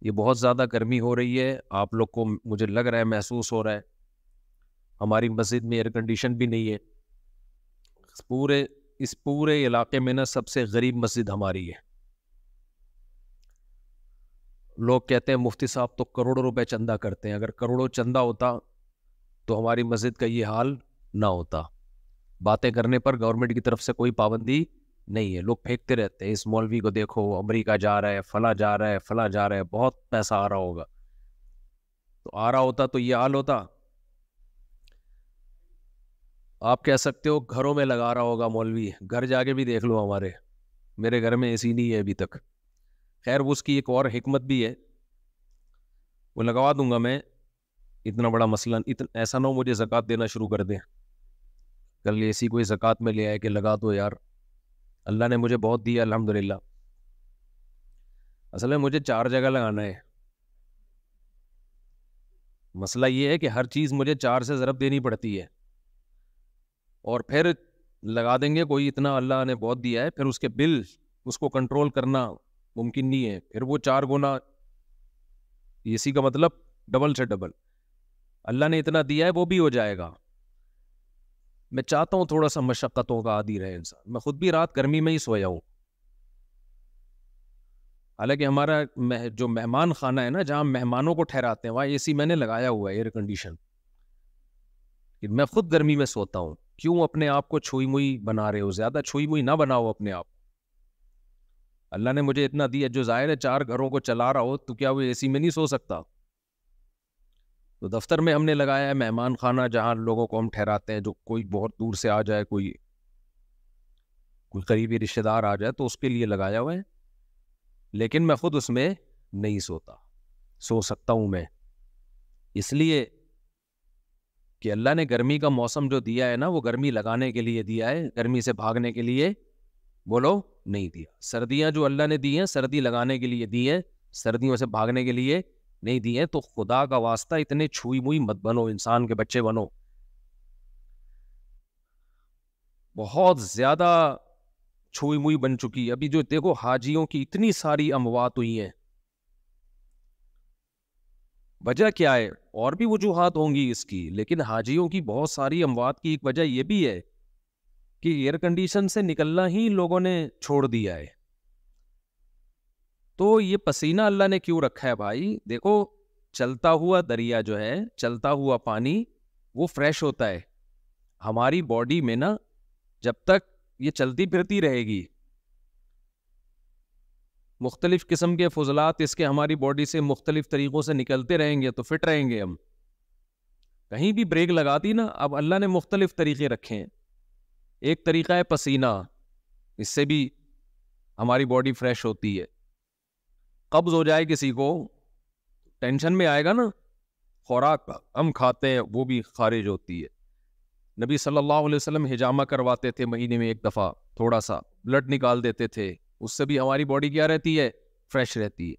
یہ بہت زیادہ گرمی ہو رہی ہے، آپ لوگ کو مجھے لگ رہا ہے محسوس ہو رہا ہے. ہماری مسجد میں ایئر کنڈیشن بھی نہیں ہے. اس پورے علاقے میں نا سب سے غریب مسجد ہماری ہے. لوگ کہتے ہیں مفتی صاحب تو کروڑوں روپے چندہ کرتے ہیں، اگر کروڑوں چندہ ہوتا تو ہماری مسجد کا یہ حال نہ ہوتا. باتیں کرنے پر گورنمنٹ کی طرف سے کوئی پابندی نہیں ہے، لوگ پھینکتے رہتے ہیں اس مولوی کو دیکھو امریکہ جا رہا ہے، فلاں جا رہا ہے، فلاں جا رہا ہے، بہت پیسہ آ رہا ہوگا. تو آ رہا ہوتا تو یہ حال ہوتا؟ آپ کہہ سکتے ہو گھروں میں لگا رہا ہوگا مولوی، گھر جا کے بھی دیکھ لو ہمارے، میرے گھر میں اے سی نہیں ہے ابھی تک. خیر وہ اس کی ایک اور حکمت بھی ہے، وہ لگوا دوں گا میں. اتنا بڑا مسئلہ ایسا نہ ہو مجھے زکوٰۃ دینا شروع کر دیں کل اے سی کوئی زکوٰۃ میں لے آئے کہ لگا دو یار. اللہ نے مجھے بہت دیا الحمدللہ. اصل میں مجھے 4 جگہ لگانا ہے. مسئلہ یہ ہے کہ ہر چیز مجھے 4 سے ضرب دینی پڑتی ہے، اور پھر لگا دیں گے کوئی اتنا اللہ نے بہت دیا ہے، پھر اس کے بل اس کو کنٹرول کرنا ممکن نہیں ہے، پھر وہ 4 گنا اے سی کا مطلب ڈبل سے ڈبل. اللہ نے اتنا دیا ہے وہ بھی ہو جائے گا. میں چاہتا ہوں تھوڑا سا مشقتوں کا عادی رہے انسان. میں خود بھی رات گرمی میں ہی سویا ہوں، حالانکہ ہمارا جو مہمان خانہ ہے نا جہاں مہمانوں کو ٹھہراتے ہیں وہاں اے سی میں نے لگایا ہوا ہے، ایئر کنڈیشن. میں خود گرمی میں سوتا ہوں. کیوں اپنے آپ کو چھوئی موئی بنا رہے ہو؟ زیادہ چھوئی موئی نہ بناؤ اپنے آپ. اللہ نے مجھے اتنا دیا، جو ظاہر ہے 4 گھروں کو چلا رہا ہو تو کیا وہ اے سی میں نہیں سو سکتا؟ تو دفتر میں ہم نے لگایا ہے مہمان خانہ جہاں لوگوں کو ہم ٹھہراتے ہیں، جو کوئی بہت دور سے آ جائے، کوئی قریبی رشتہ دار آ جائے تو اس کے لیے لگایا ہوا ہے. لیکن میں خود اس میں نہیں سوتا. سو سکتا ہوں میں اس لیے کہ اللہ نے گرمی کا موسم جو دیا ہے نا وہ گرمی لگانے کے لیے دیا ہے، گرمی سے بھاگنے کے لیے بولو نہیں دیا. سردیاں جو اللہ نے دی ہیں سردی لگانے کے لیے دی ہیں، سردیوں سے بھاگنے کے لیے نہیں دی ہیں. تو خدا کا واسطہ اتنے چھوئی موئی مت بنو، انسان کے بچے بنو. بہت زیادہ چھوئی موئی بن چکی ہے. ابھی جو دیکھو حاجیوں کی اتنی ساری اموات ہوئی ہیں، وجہ کیا ہے؟ اور بھی وجوہات ہوں گی اس کی، لیکن حاجیوں کی بہت ساری اموات کی ایک وجہ یہ بھی ہے کہ ایئر کنڈیشن سے نکلنا ہی لوگوں نے چھوڑ دیا ہے. تو یہ پسینہ اللہ نے کیوں رکھا ہے بھائی؟ دیکھو چلتا ہوا دریا جو ہے، چلتا ہوا پانی وہ فریش ہوتا ہے. ہماری باڈی میں نا جب تک یہ چلتی پھرتی رہے گی مختلف قسم کے فضلات اس کے ہماری باڈی سے مختلف طریقوں سے نکلتے رہیں گے تو فٹ رہیں گے ہم. کہیں بھی بریک لگا دی نا، اب اللہ نے مختلف طریقے رکھے ہیں. ایک طریقہ ہے پسینہ، اس سے بھی ہماری باڈی فریش ہوتی ہے. قبض ہو جائے کسی کو ٹینشن میں آئے گا نا، خوراک ہم کھاتے ہیں وہ بھی خارج ہوتی ہے. نبی صلی اللہ علیہ وسلم حجامہ کرواتے تھے مہینے میں ایک دفعہ، تھوڑا سا بلڈ نکال دیتے تھے، اس سے بھی ہماری باڈی کیا رہتی ہے؟ فریش رہتی ہے.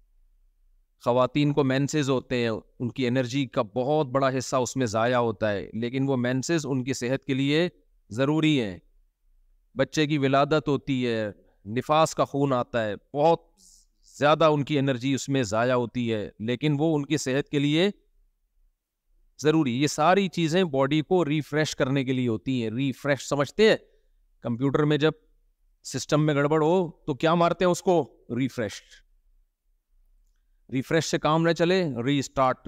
خواتین کو مینسز ہوتے ہیں، ان کی انرجی کا بہت بڑا حصہ اس میں ضائع ہوتا ہے، لیکن وہ مینسز ان کی صحت کے لیے ضروری ہیں. بچے کی ولادت ہوتی ہے، نفاس کا خون آتا ہے، بہت زیادہ ان کی انرجی اس میں ضائع ہوتی ہے، لیکن وہ ان کی صحت کے لیے ضروری. یہ ساری چیزیں باڈی کو ریفریش کرنے کے لیے ہوتی ہیں. ریفریش سمجھتے ہیں؟ کمپیوٹر میں جب سسٹم میں گڑبڑ ہو تو کیا مارتے ہیں اس کو؟ ریفریش. ریفریش سے کام نہ چلے ری اسٹارٹ،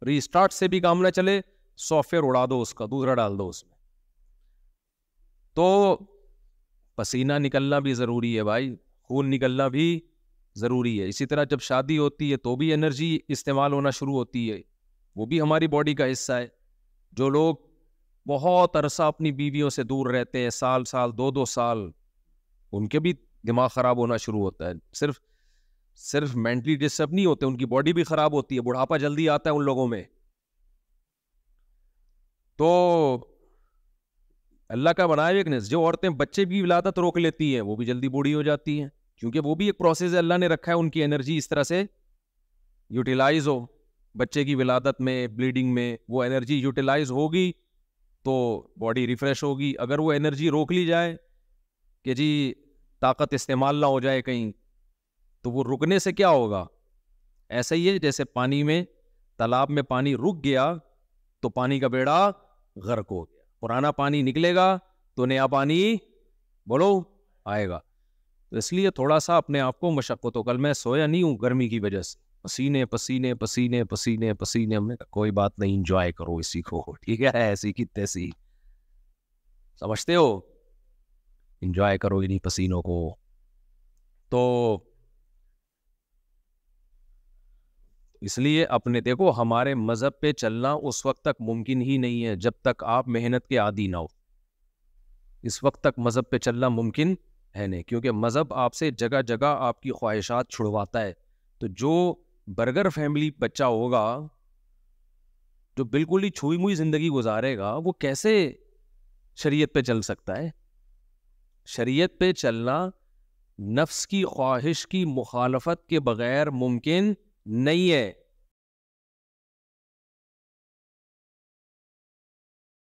ری اسٹارٹ سے بھی کام نہ چلے سافٹ ویئر اڑا دو، اس کا دوسرا ڈال دو اس میں. تو پسینہ نکلنا بھی ضروری ہے بھائی، خون نکلنا بھی ضروری ہے. اسی طرح جب شادی ہوتی ہے تو بھی انرجی استعمال ہونا شروع ہوتی ہے، وہ بھی ہماری باڈی کا حصہ ہے. جو لوگ بہت عرصہ اپنی بیویوں سے دور رہتے ہیں، سال 2 سال، ان کے بھی دماغ خراب ہونا شروع ہوتا ہے. صرف مینٹلی ڈسٹرب نہیں ہوتے، ان کی باڈی بھی خراب ہوتی ہے. بڑھاپا جلدی آتا ہے ان لوگوں میں. تو اللہ کا بنایا ایک نس، جو عورتیں بچے کی ولادت روک لیتی ہیں وہ بھی جلدی بوڑھی ہو جاتی ہیں، کیونکہ وہ بھی ایک پروسیس اللہ نے رکھا ہے ان کی انرجی اس طرح سے یوٹیلائز ہو. بچے کی ولادت میں، بلیڈنگ میں وہ انرجی یوٹیلائز ہوگی تو باڈی ریفریش ہوگی. اگر وہ انرجی روک لی جائے کہ جی طاقت استعمال نہ ہو جائے کہیں، تو وہ رکنے سے کیا ہوگا؟ ایسا ہی ہے جیسے پانی میں, تالاب میں پانی رک گیا تو پانی کا بیڑا غرق ہو گیا, پرانا پانی نکلے گا تو نیا پانی بولو آئے گا. تو اس لیے تھوڑا سا اپنے آپ کو مشقت ہو. کل میں سویا نہیں ہوں گرمی کی وجہ سے, پسینے پسینے پسینے پسینے پسینے. ہم نے کہا کوئی بات نہیں, انجوائے کرو اسی کو, ٹھیک ہے, ایسی کی تیسی, سمجھتے ہو, انجوائے کرو انہیں پسینوں کو. تو اس لیے اپنے دیکھو, ہمارے مذہب پہ چلنا اس وقت تک ممکن ہی نہیں ہے جب تک آپ محنت کے عادی نہ ہو. اس وقت تک مذہب پہ چلنا ممکن ہے نہیں, کیونکہ مذہب آپ سے جگہ جگہ آپ کی خواہشات چھڑواتا ہے. تو جو برگر فیملی بچہ ہوگا جو بالکل ہی چھوئی موئی زندگی گزارے گا, وہ کیسے شریعت پہ چل سکتا ہے؟ شریعت پہ چلنا نفس کی خواہش کی مخالفت کے بغیر ممکن نہیں ہے.